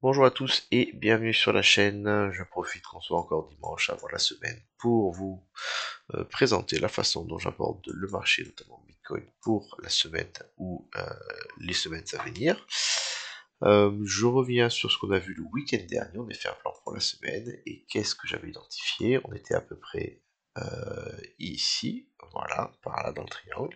Bonjour à tous et bienvenue sur la chaîne. Je profite qu'on soit encore dimanche avant la semaine pour vous présenter la façon dont j'aborde le marché, notamment Bitcoin, pour la semaine ou les semaines à venir. Je reviens sur ce qu'on a vu le week-end dernier. On a fait un plan pour la semaine et qu'est-ce que j'avais identifié? On était à peu près ici, voilà, par là dans le triangle.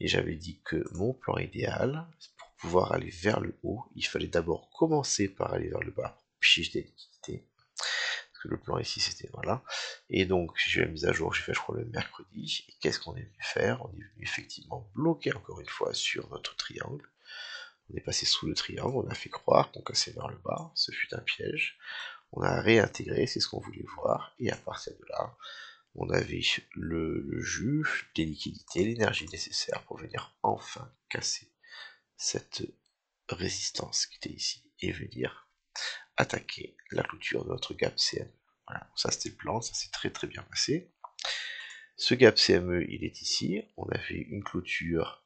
Et j'avais dit que mon plan idéal, pour pouvoir aller vers le haut, il fallait d'abord commencer par aller vers le bas, pour piéger des liquidités. Parce que le plan ici, c'était voilà. Et donc, j'ai eu la mise à jour, j'ai fait, je crois, le mercredi. Et qu'est-ce qu'on est venu faire? On est venu effectivement bloquer encore une fois sur notre triangle. On est passé sous le triangle, on a fait croire qu'on cassait vers le bas, ce fut un piège. On a réintégré, c'est ce qu'on voulait voir, et à partir de là, on avait le jus, les liquidités, l'énergie nécessaire pour venir enfin casser cette résistance qui était ici et venir attaquer la clôture de notre gap CME. Voilà, ça c'était le plan, ça s'est très très bien passé. Ce gap CME, il est ici. On a fait une clôture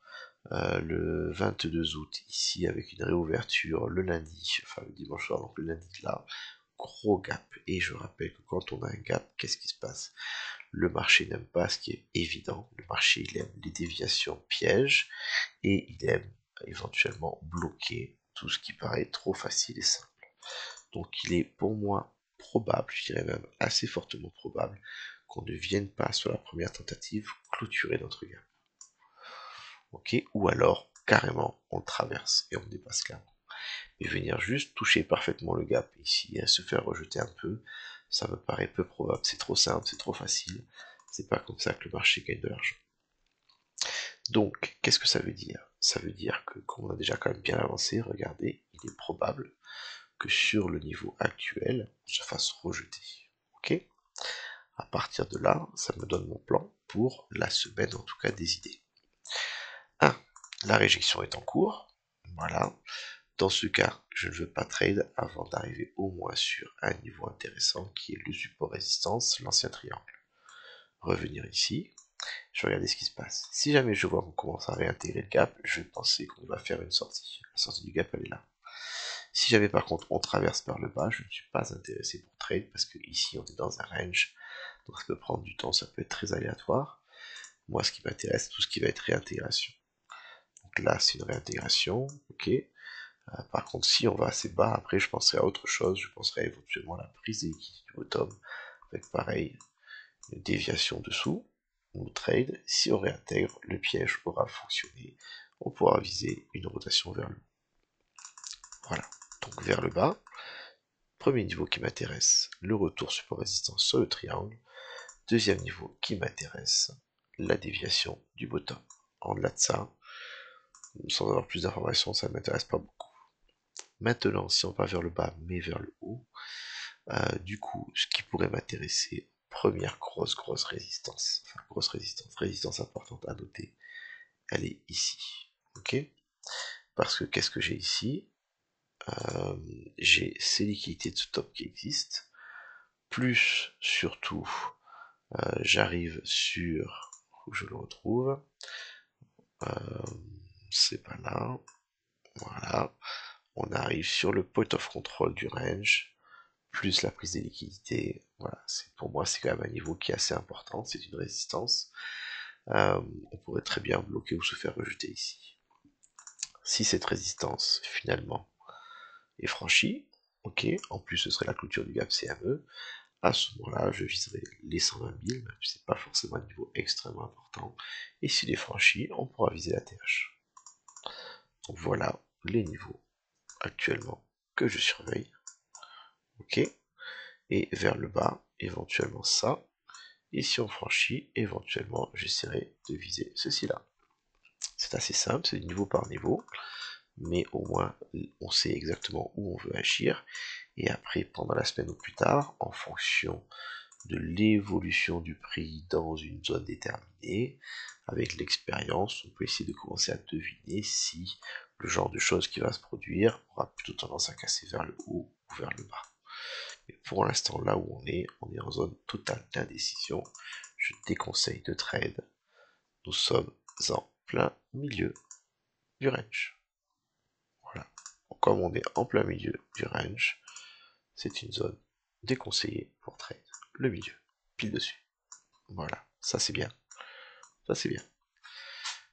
le 22 août ici avec une réouverture le lundi, enfin le dimanche soir, donc le lundi là, gros gap. Et je rappelle que quand on a un gap, qu'est-ce qui se passe? Le marché n'aime pas ce qui est évident. Le marché, il aime les déviations pièges et il aime éventuellement bloquer tout ce qui paraît trop facile et simple. Donc il est pour moi probable, je dirais même assez fortement probable, qu'on ne vienne pas sur la première tentative clôturer notre gap. Ok, ou alors carrément on traverse et on dépasse là. Mais venir juste toucher parfaitement le gap ici et se faire rejeter un peu, ça me paraît peu probable. C'est trop simple, c'est trop facile. C'est pas comme ça que le marché gagne de l'argent. Donc, qu'est-ce que ça veut dire? Ça veut dire que, comme on a déjà quand même bien avancé, regardez, il est probable que sur le niveau actuel, on se fasse rejeter. Ok? À partir de là, ça me donne mon plan pour la semaine, en tout cas des idées. 1. La réjection est en cours. Voilà. Dans ce cas, je ne veux pas trade avant d'arriver au moins sur un niveau intéressant qui est le support résistance, l'ancien triangle. Revenir ici, je vais regarder ce qui se passe. Si jamais je vois qu'on commence à réintégrer le gap, je vais penser qu'on va faire une sortie. La sortie du gap, elle est là. Si jamais par contre on traverse par le bas, je ne suis pas intéressé pour trade parce que ici on est dans un range, donc ça peut prendre du temps, ça peut être très aléatoire. Moi, ce qui m'intéresse, tout ce qui va être réintégration. Donc là, c'est une réintégration, ok. Par contre, si on va assez bas, après, je penserai à autre chose. Je penserai éventuellement à la prise des liquidités du bottom, avec pareil, une déviation dessous, ou trade. Si on réintègre, le piège aura fonctionné. On pourra viser une rotation vers le haut. Voilà. Donc vers le bas. Premier niveau qui m'intéresse, le retour support résistance sur le triangle. Deuxième niveau qui m'intéresse, la déviation du bottom. En delà de ça, sans avoir plus d'informations, ça ne m'intéresse pas beaucoup. Maintenant, si on va vers le bas, mais vers le haut, du coup, ce qui pourrait m'intéresser, première grosse résistance, enfin grosse résistance importante à noter, elle est ici, ok? Parce que qu'est-ce que j'ai ici? J'ai ces liquidités de stop qui existent, plus surtout, j'arrive sur, où je le retrouve, c'est pas là, voilà, on arrive sur le point of control du range, plus la prise des liquidités, voilà, pour moi c'est quand même un niveau qui est assez important, c'est une résistance. On pourrait très bien bloquer ou se faire rejeter ici. Si cette résistance finalement est franchie, ok, en plus ce serait la clôture du gap CME, à ce moment-là je viserai les 120 000, même si c'est pas forcément un niveau extrêmement important, et s'il est franchi, on pourra viser la TH. Donc voilà les niveaux actuellement que je surveille, ok, et vers le bas, éventuellement ça, et si on franchit, éventuellement j'essaierai de viser ceci-là. C'est assez simple, c'est niveau par niveau, mais au moins on sait exactement où on veut agir, et après pendant la semaine ou plus tard, en fonction de l'évolution du prix dans une zone déterminée, avec l'expérience, on peut essayer de commencer à deviner si le genre de choses qui va se produire aura plutôt tendance à casser vers le haut ou vers le bas. Mais pour l'instant, là où on est en zone totale d'indécision. Je déconseille de trade. Nous sommes en plein milieu du range. Voilà. comme on est en plein milieu du range, c'est une zone déconseillée pour trade. Le milieu, pile dessus. Voilà, ça c'est bien. Ça c'est bien.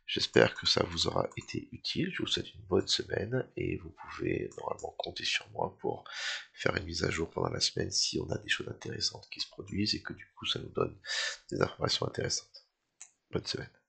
J'espère que ça vous aura été utile. Je vous souhaite une bonne semaine et vous pouvez normalement compter sur moi pour faire une mise à jour pendant la semaine si on a des choses intéressantes qui se produisent et que du coup ça nous donne des informations intéressantes. Bonne semaine.